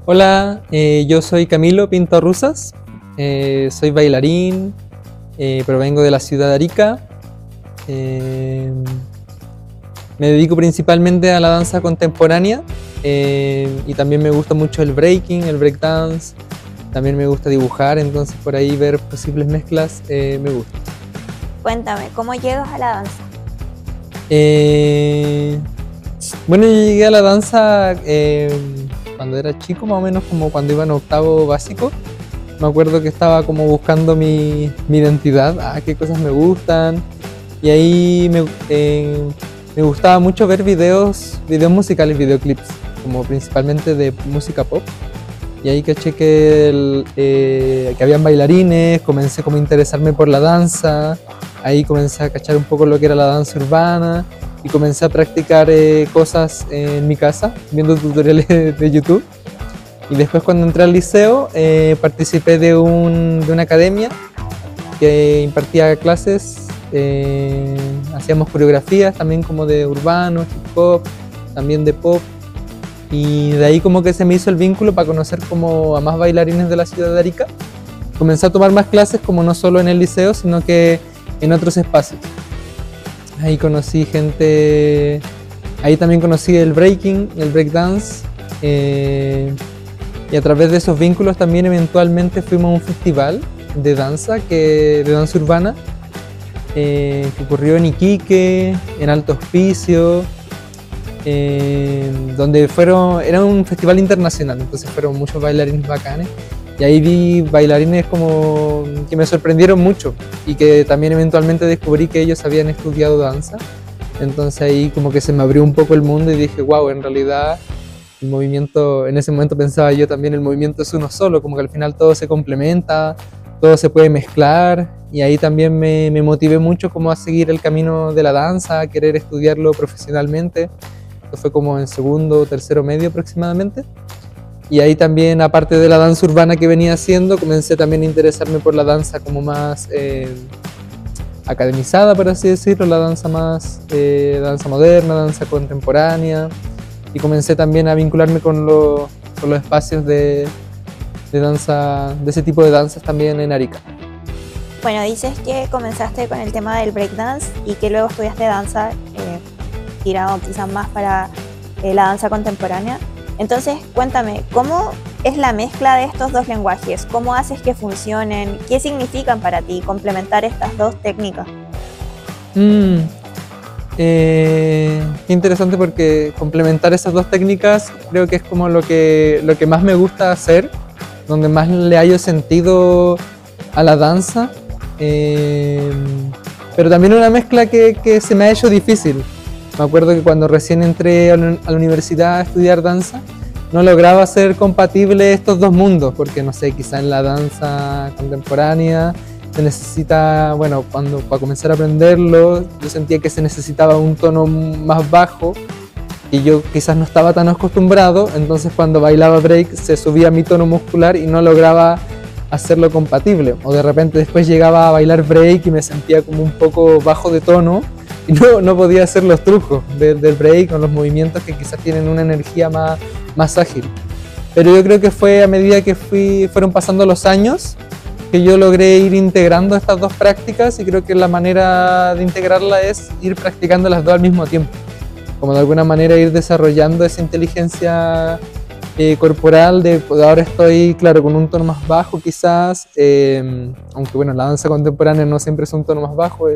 Hola, yo soy Camilo Pinto Rusas, soy bailarín, provengo de la ciudad de Arica, eh, me dedico principalmente a la danza contemporánea y también me gusta mucho el breaking, el breakdance, también me gusta dibujar, entonces por ahí ver posibles mezclas me gusta. Cuéntame, ¿cómo llegas a la danza? Bueno, yo llegué a la danza cuando era chico, más o menos como cuando iba en octavo básico. Me acuerdo que estaba como buscando mi identidad, qué cosas me gustan. Y ahí me gustaba mucho ver videos musicales, videoclips, como principalmente de música pop. Y ahí caché que habían bailarines, comencé como a interesarme por la danza. Ahí comencé a cachar un poco lo que era la danza urbana y comencé a practicar cosas en mi casa, viendo tutoriales de YouTube. Y después cuando entré al liceo participé de una academia que impartía clases, hacíamos coreografías también como de urbano, hip hop, también de pop. Y de ahí como que se me hizo el vínculo para conocer como a más bailarines de la ciudad de Arica. Comencé a tomar más clases como no solo en el liceo, sino que en otros espacios. Ahí conocí gente, ahí también conocí el breaking, el breakdance, y a través de esos vínculos también eventualmente fuimos a un festival de danza urbana, que ocurrió en Iquique, en Alto Hospicio, donde era un festival internacional, entonces fueron muchos bailarines bacanes. Y ahí vi bailarines como que me sorprendieron mucho y que también eventualmente descubrí que ellos habían estudiado danza. Entonces ahí como que se me abrió un poco el mundo y dije, wow, en realidad el movimiento, en ese momento pensaba yo también, el movimiento es uno solo, como que al final todo se complementa, todo se puede mezclar. Y ahí también me motivé mucho como a seguir el camino de la danza, a querer estudiarlo profesionalmente. Esto fue como en segundo o tercero medio aproximadamente. Y ahí también, aparte de la danza urbana que venía haciendo, comencé también a interesarme por la danza como más academizada, por así decirlo, la danza más danza moderna, danza contemporánea. Y comencé también a vincularme con los espacios de danza, de ese tipo de danzas también en Arica. Bueno, dices que comenzaste con el tema del breakdance y que luego estudiaste danza, tirado quizás más para la danza contemporánea. Entonces, cuéntame, ¿cómo es la mezcla de estos dos lenguajes? ¿Cómo haces que funcionen? ¿Qué significan para ti complementar estas dos técnicas? Qué interesante, porque complementar esas dos técnicas creo que es como lo que más me gusta hacer, donde más le hallo sentido a la danza, pero también una mezcla que se me ha hecho difícil. Me acuerdo que cuando recién entré a la universidad a estudiar danza, no lograba hacer compatible estos dos mundos, porque no sé, quizá en la danza contemporánea se necesita, bueno, para comenzar a aprenderlo, yo sentía que se necesitaba un tono más bajo y yo quizás no estaba tan acostumbrado, entonces cuando bailaba break se subía mi tono muscular y no lograba hacerlo compatible, o de repente después llegaba a bailar break y me sentía como un poco bajo de tono y no podía hacer los trucos del break con los movimientos que quizás tienen una energía más ágil. Pero yo creo que fue a medida que fueron pasando los años que yo logré ir integrando estas dos prácticas, y creo que la manera de integrarla es ir practicando las dos al mismo tiempo, como de alguna manera ir desarrollando esa inteligencia corporal ahora estoy, claro, con un tono más bajo quizás, aunque bueno, la danza contemporánea no siempre es un tono más bajo,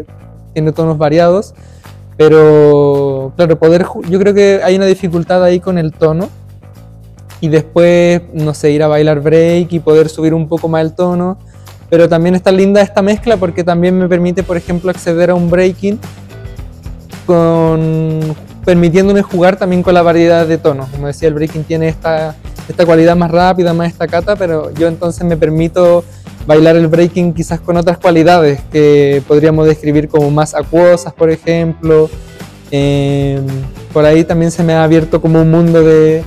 tiene tonos variados, pero claro, yo creo que hay una dificultad ahí con el tono, y después, no sé, ir a bailar break y poder subir un poco más el tono, pero también está linda esta mezcla porque también me permite, por ejemplo, acceder a un breaking permitiéndome jugar también con la variedad de tonos. Como decía, el breaking tiene esta cualidad más rápida, más estacata, pero yo entonces me permito bailar el breaking quizás con otras cualidades que podríamos describir como más acuosas, por ejemplo. Por ahí también se me ha abierto como un mundo de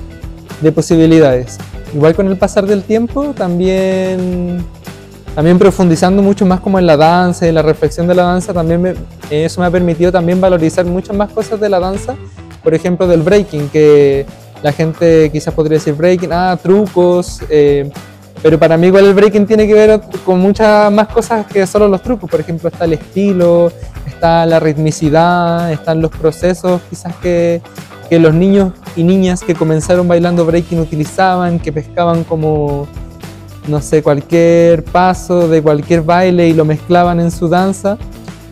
posibilidades. Igual con el pasar del tiempo también también profundizando mucho más como en la danza y la reflexión de la danza, también eso me ha permitido también valorizar muchas más cosas de la danza, por ejemplo del breaking, que la gente quizás podría decir breaking, trucos, pero para mí igual el breaking tiene que ver con muchas más cosas que solo los trucos. Por ejemplo, está el estilo, está la ritmicidad, están los procesos quizás que los niños y niñas que comenzaron bailando breaking utilizaban, que pescaban como, no sé, cualquier paso de cualquier baile y lo mezclaban en su danza.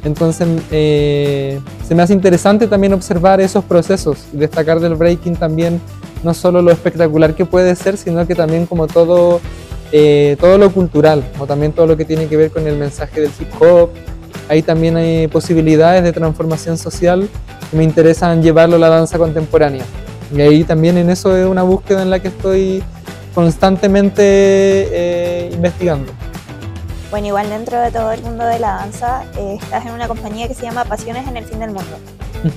Entonces se me hace interesante también observar esos procesos y destacar del breaking también no solo lo espectacular que puede ser, sino que también como todo lo cultural, o también todo lo que tiene que ver con el mensaje del hip hop. Ahí también hay posibilidades de transformación social que me interesan llevarlo a la danza contemporánea. Y ahí también en eso es una búsqueda en la que estoy constantemente investigando. Bueno, igual dentro de todo el mundo de la danza, estás en una compañía que se llama Pasiones en el Fin del Mundo.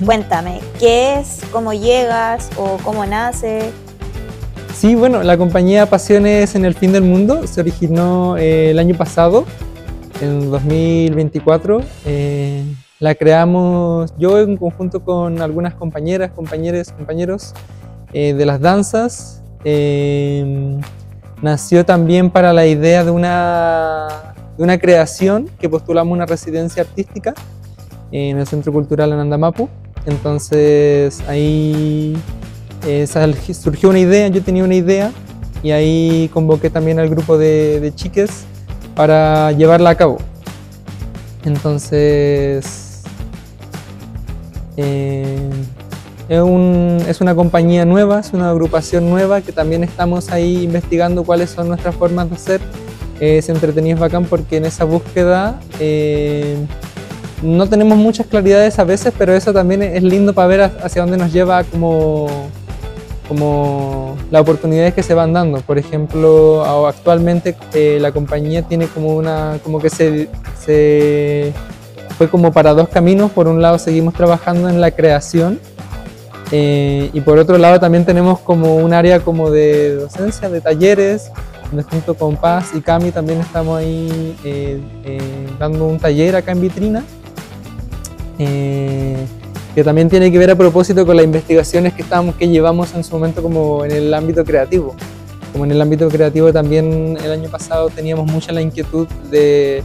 Cuéntame, ¿qué es? ¿Cómo llegas? ¿O cómo nace? Sí, bueno, la compañía Pasiones en el Fin del Mundo se originó el año pasado, en 2024. La creamos yo en conjunto con algunas compañeras, compañeros de las danzas. Nació también para la idea de una creación que postulamos una residencia artística en el Centro Cultural Anandamapu. Entonces ahí surgió una idea, yo tenía una idea y ahí convoqué también al grupo de chiques para llevarla a cabo. Entonces es una compañía nueva, es una agrupación nueva que también estamos ahí investigando cuáles son nuestras formas de hacer. Es entretenido, es bacán porque en esa búsqueda no tenemos muchas claridades a veces, pero eso también es lindo para ver hacia dónde nos lleva como las oportunidades que se van dando. Por ejemplo, actualmente la compañía tiene como que se fue como para dos caminos. Por un lado seguimos trabajando en la creación y por otro lado también tenemos como un área como de docencia, de talleres, donde junto con Paz y Cami también estamos ahí dando un taller acá en Vitrina, que también tiene que ver a propósito con las investigaciones que llevamos en su momento como en el ámbito creativo. Como en el ámbito creativo también el año pasado teníamos mucha la inquietud de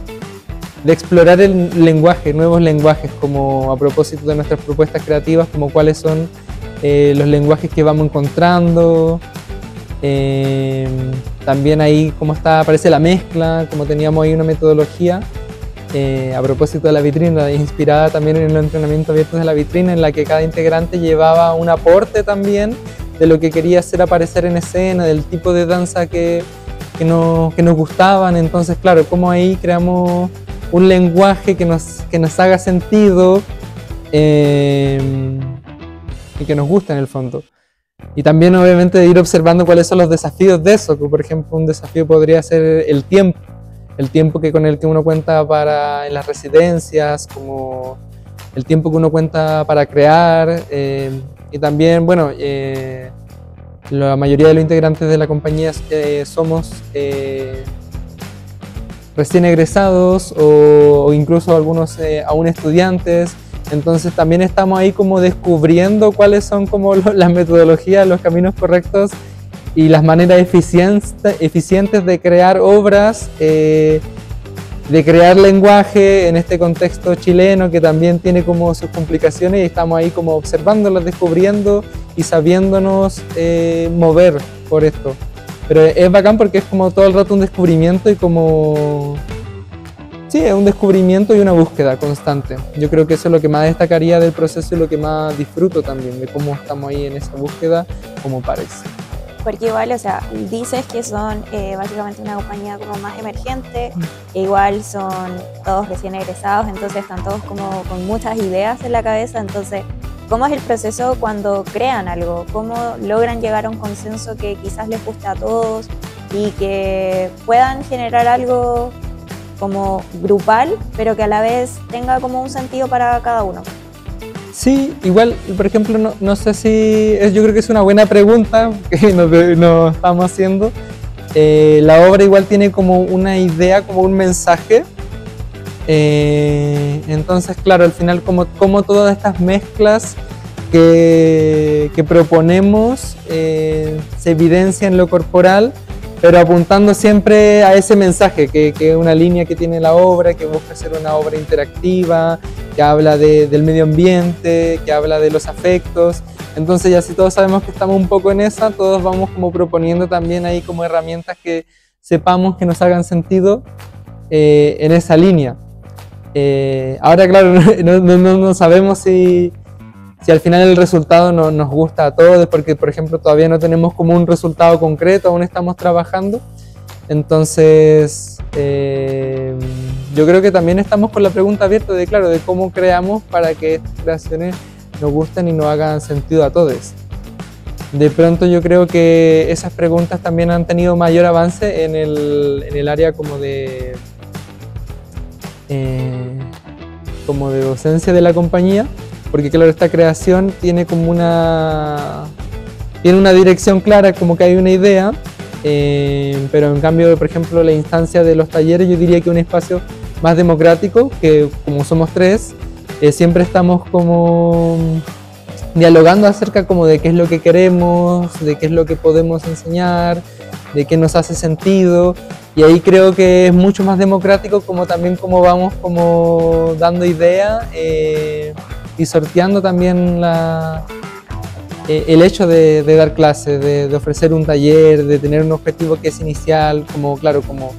explorar el lenguaje, nuevos lenguajes, como a propósito de nuestras propuestas creativas, como cuáles son los lenguajes que vamos encontrando. También ahí cómo aparece la mezcla, como teníamos ahí una metodología a propósito de la vitrina, inspirada también en el entrenamiento abierto de la vitrina, en la que cada integrante llevaba un aporte también de lo que quería hacer aparecer en escena, del tipo de danza que nos gustaban. Entonces, claro, como ahí creamos un lenguaje que nos haga sentido y que nos guste en el fondo. Y también obviamente de ir observando cuáles son los desafíos de eso, que por ejemplo un desafío podría ser el tiempo con el que uno cuenta en las residencias, como el tiempo que uno cuenta para crear, y también, bueno, la mayoría de los integrantes de la compañía somos recién egresados o incluso algunos aún estudiantes. Entonces también estamos ahí como descubriendo cuáles son como las metodologías, los caminos correctos y las maneras eficientes de crear obras, de crear lenguaje en este contexto chileno que también tiene como sus complicaciones, y estamos ahí como observándolas, descubriendo y sabiéndonos mover por esto. Pero es bacán porque es como todo el rato un descubrimiento y como... Sí, es un descubrimiento y una búsqueda constante. Yo creo que eso es lo que más destacaría del proceso y lo que más disfruto también, de cómo estamos ahí en esa búsqueda como parece. Porque igual, o sea, dices que son básicamente una compañía como más emergente, igual son todos recién egresados, entonces están todos como con muchas ideas en la cabeza. Entonces, ¿cómo es el proceso cuando crean algo? ¿Cómo logran llegar a un consenso que quizás les guste a todos y que puedan generar algo como grupal, pero que a la vez tenga como un sentido para cada uno? Sí, igual, por ejemplo, no sé si... Yo creo que es una buena pregunta que nos estamos haciendo. la obra igual tiene como una idea, como un mensaje. Entonces, claro, al final como todas estas mezclas que proponemos se evidencian en lo corporal, pero apuntando siempre a ese mensaje, que es una línea que tiene la obra, que busca ser una obra interactiva, que habla del medio ambiente, que habla de los afectos. Entonces ya si todos sabemos que estamos un poco en esa, todos vamos como proponiendo también ahí como herramientas que sepamos que nos hagan sentido en esa línea. Ahora claro, no sabemos si al final el resultado nos gusta a todos, porque por ejemplo todavía no tenemos como un resultado concreto, aún estamos trabajando. Entonces yo creo que también estamos con la pregunta abierta de, claro, de cómo creamos para que estas creaciones nos gusten y nos hagan sentido a todos. De pronto yo creo que esas preguntas también han tenido mayor avance en el área como de docencia de la compañía, porque claro, esta creación tiene como una dirección clara, como que hay una idea, pero en cambio, por ejemplo, la instancia de los talleres, yo diría que un espacio más democrático, que como somos tres, siempre estamos como dialogando acerca como de qué es lo que queremos, de qué es lo que podemos enseñar, de qué nos hace sentido, y ahí creo que es mucho más democrático como también como vamos como dando idea y sorteando también el hecho de dar clases, de ofrecer un taller, de tener un objetivo que es inicial, como claro, como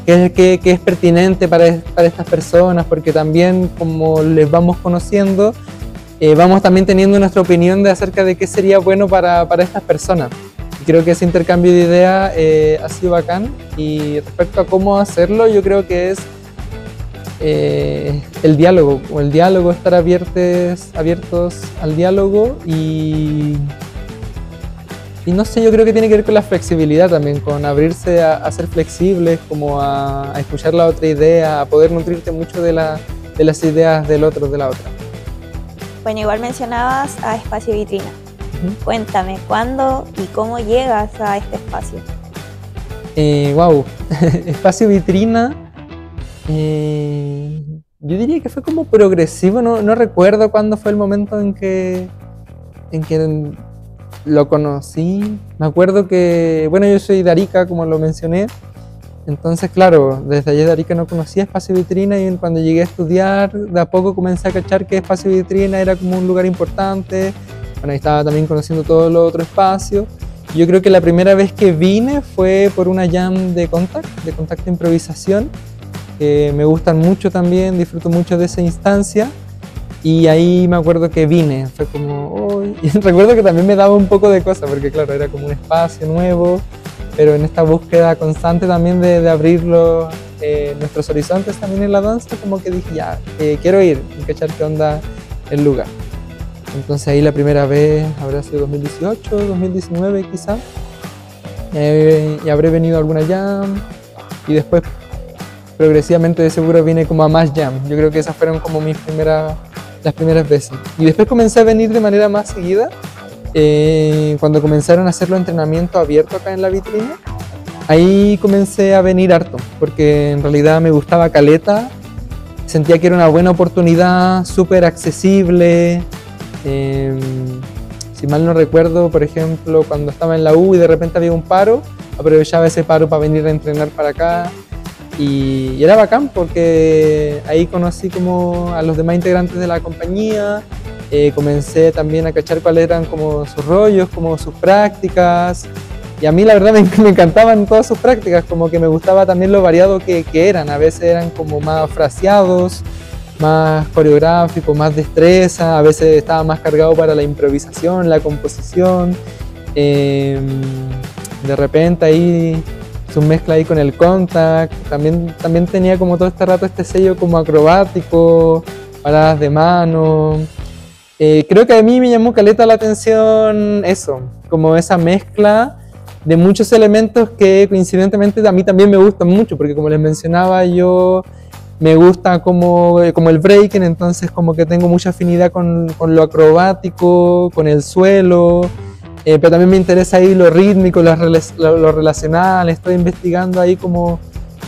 que es pertinente para estas personas, porque también como les vamos conociendo, vamos también teniendo nuestra opinión acerca de qué sería bueno para estas personas. Y creo que ese intercambio de ideas ha sido bacán, y respecto a cómo hacerlo, yo creo que es el diálogo, estar abiertos al diálogo y no sé, yo creo que tiene que ver con la flexibilidad también, con abrirse a ser flexibles, como a escuchar la otra idea, a poder nutrirte mucho de las ideas del otro, de la otra. Bueno, igual mencionabas a Espacio Vitrina. Cuéntame, ¿cuándo y cómo llegas a este espacio? Wow, Espacio Vitrina, yo diría que fue como progresivo, no recuerdo cuándo fue el momento en que lo conocí. Me acuerdo que, bueno, yo soy de Arica, como lo mencioné, entonces claro, desde allá de Arica no conocía Espacio Vitrina, y cuando llegué a estudiar, de a poco comencé a cachar que Espacio Vitrina era como un lugar importante. Bueno, ahí estaba también conociendo todos los otros espacios. Yo creo que la primera vez que vine fue por una jam de Contact Improvisación, que me gustan mucho también, disfruto mucho de esa instancia, y ahí me acuerdo que vine, fue como, oh, y recuerdo que también me daba un poco de cosa, porque claro, era como un espacio nuevo, pero en esta búsqueda constante también de abrir nuestros horizontes también en la danza, como que dije, ya, quiero ir, y cachar qué onda el lugar. Entonces ahí la primera vez habrá sido 2018, 2019 quizá, y habré venido a alguna jam, y después progresivamente de seguro vine como a más jam. Yo creo que esas fueron como las primeras veces. Y después comencé a venir de manera más seguida, cuando comenzaron a hacer los entrenamientos abiertos acá en la vitrina. Ahí comencé a venir harto, porque en realidad me gustaba caleta, sentía que era una buena oportunidad, súper accesible. Si mal no recuerdo, por ejemplo, cuando estaba en la U y de repente había un paro, aprovechaba ese paro para venir a entrenar para acá, y era bacán porque ahí conocí como a los demás integrantes de la compañía, comencé también a cachar cuáles eran como sus rollos, como sus prácticas, y a mí la verdad me encantaban todas sus prácticas, como que me gustaba también lo variado que eran. A veces eran como más fraseados, más coreográfico, más destreza, a veces estaba más cargado para la improvisación, la composición, de repente ahí su mezcla ahí con el contact, también tenía como todo este rato este sello como acrobático, paradas de mano. Creo que a mí me llamó caleta la atención eso, como esa mezcla de muchos elementos que coincidentemente a mí también me gustan mucho, porque como les mencionaba, yo me gusta como el breaking, entonces como que tengo mucha afinidad con lo acrobático, con el suelo, pero también me interesa ahí lo rítmico, lo relacional, estoy investigando ahí como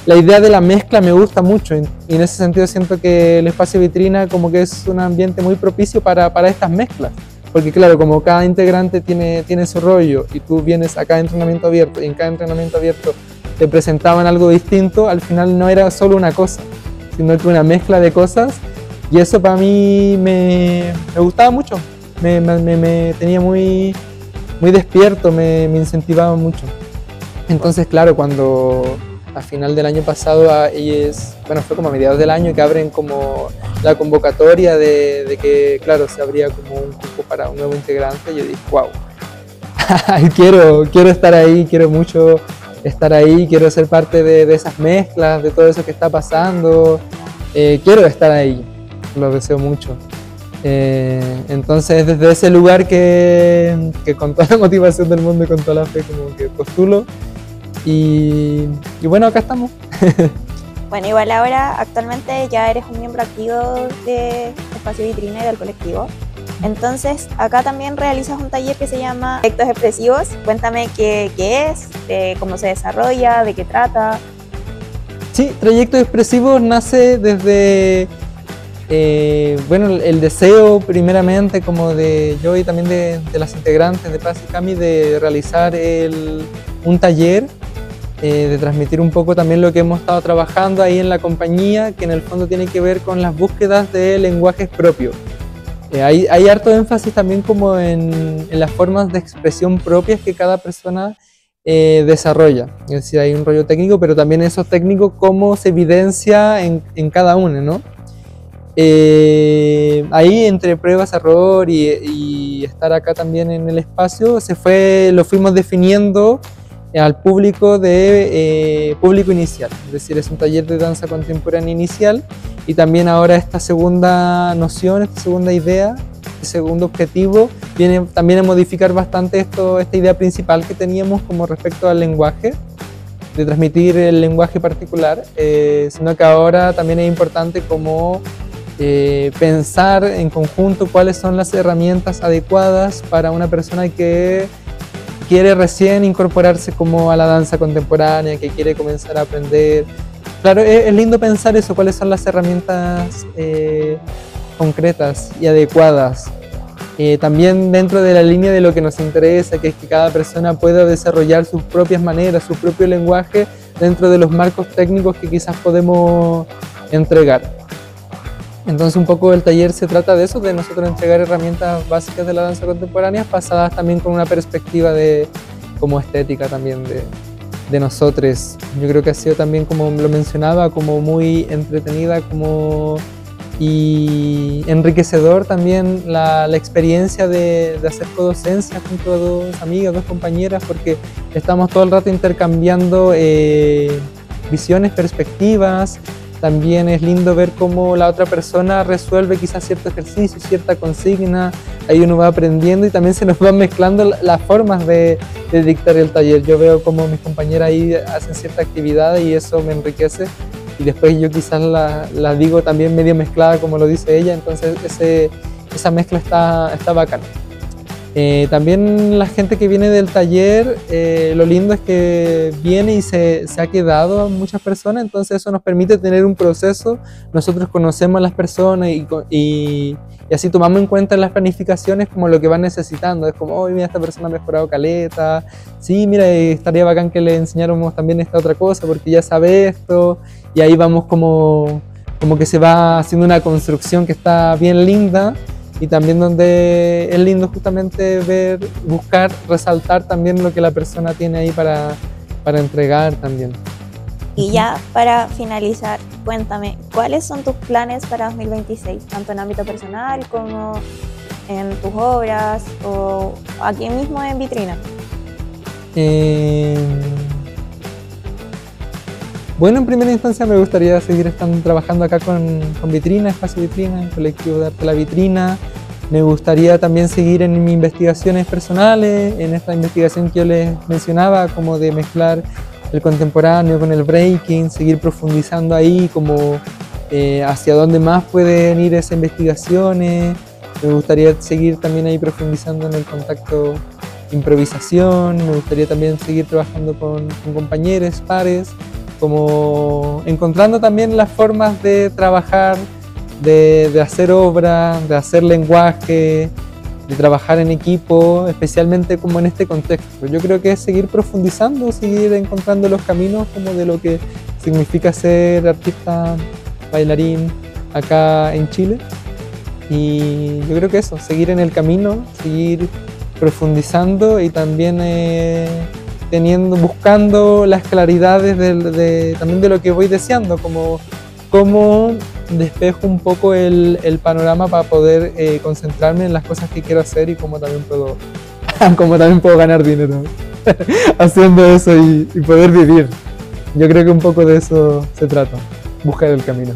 la idea de la mezcla me gusta mucho y en ese sentido siento que el espacio vitrina como que es un ambiente muy propicio para estas mezclas, porque claro, como cada integrante tiene su rollo y tú vienes a cada entrenamiento abierto y en cada entrenamiento abierto te presentaban algo distinto, al final no era solo una cosa, sino que una mezcla de cosas y eso para mí me gustaba mucho, me tenía muy despierto, me incentivaba mucho. Entonces, claro, cuando a final del año pasado, fue como a mediados del año que abren como la convocatoria de que, claro, se abría como un cupo para un nuevo integrante, yo dije, wow, quiero estar ahí, quiero mucho estar ahí, quiero ser parte de esas mezclas, de todo eso que está pasando, quiero estar ahí, lo deseo mucho. Entonces desde ese lugar que con toda la motivación del mundo y con toda la fe como que postulo y bueno, acá estamos. Bueno, igual ahora actualmente ya eres un miembro activo de Espacio Vitrina y del colectivo, entonces acá también realizas un taller que se llama Proyectos Expresivos. Cuéntame qué es, cómo se desarrolla, de qué trata. Sí, Trayectos Expresivos nace desde el deseo primeramente como de yo y también de las integrantes de Paz y Cami de realizar un taller, de transmitir un poco también lo que hemos estado trabajando ahí en la compañía, que en el fondo tiene que ver con las búsquedas de lenguajes propios. Hay harto énfasis también como en las formas de expresión propias que cada persona desarrolla, es decir, hay un rollo técnico, pero también esos técnicos cómo se evidencia en cada uno, ¿no? Ahí entre pruebas, error y estar acá también en el espacio, lo fuimos definiendo al público público inicial, es decir, es un taller de danza contemporánea inicial y también ahora esta segunda noción, esta segunda idea, este segundo objetivo viene también a modificar bastante esta idea principal que teníamos como respecto al lenguaje, de transmitir el lenguaje particular, sino que ahora también es importante como pensar en conjunto cuáles son las herramientas adecuadas para una persona que quiere recién incorporarse como a la danza contemporánea, que quiere comenzar a aprender. Claro, es lindo pensar eso, cuáles son las herramientas concretas y adecuadas. También dentro de la línea de lo que nos interesa, que es que cada persona pueda desarrollar sus propias maneras, su propio lenguaje dentro de los marcos técnicos que quizás podemos entregar. Entonces un poco el taller se trata de eso, de nosotros entregar herramientas básicas de la danza contemporánea, pasadas también con una perspectiva como estética también de nosotros. Yo creo que ha sido también, como lo mencionaba, como muy entretenida y enriquecedor también la experiencia de hacer codocencia junto a dos amigas, dos compañeras, porque estamos todo el rato intercambiando visiones, perspectivas. También es lindo ver cómo la otra persona resuelve quizás cierto ejercicio, cierta consigna, ahí uno va aprendiendo y también se nos van mezclando las formas de dictar el taller. Yo veo cómo mis compañeras ahí hacen cierta actividad y eso me enriquece y después yo quizás la digo también medio mezclada como lo dice ella, entonces esa mezcla está bacana. También la gente que viene del taller, lo lindo es que viene y se ha quedado muchas personas, entonces eso nos permite tener un proceso, nosotros conocemos a las personas y así tomamos en cuenta en las planificaciones como lo que van necesitando, es como, oh, mira, esta persona ha mejorado caleta, sí, mira, estaría bacán que le enseñáramos también esta otra cosa porque ya sabe esto, y ahí vamos como que se va haciendo una construcción que está bien linda. Y también donde es lindo justamente buscar, resaltar también lo que la persona tiene ahí para entregar también. Y ya para finalizar, cuéntame, ¿cuáles son tus planes para 2026? Tanto en ámbito personal como en tus obras o aquí mismo en Vitrina. Bueno, en primera instancia me gustaría seguir trabajando acá con Vitrina, Espacio Vitrina, el colectivo de arte La Vitrina. Me gustaría también seguir en mis investigaciones personales, en esta investigación que yo les mencionaba, como de mezclar el contemporáneo con el breaking, seguir profundizando ahí, como hacia dónde más pueden ir esas investigaciones. Me gustaría seguir también ahí profundizando en el contacto improvisación, me gustaría también seguir trabajando con compañeros, pares, como encontrando también las formas de trabajar, de hacer obra, de hacer lenguaje, de trabajar en equipo, especialmente como en este contexto. Yo creo que es seguir profundizando, seguir encontrando los caminos como de lo que significa ser artista, bailarín acá en Chile. Y yo creo que eso, seguir en el camino, seguir profundizando y también buscando las claridades también de lo que voy deseando, como cómo despejo un poco el panorama para poder concentrarme en las cosas que quiero hacer y cómo también puedo ganar dinero haciendo eso y poder vivir. Yo creo que un poco de eso se trata, buscar el camino.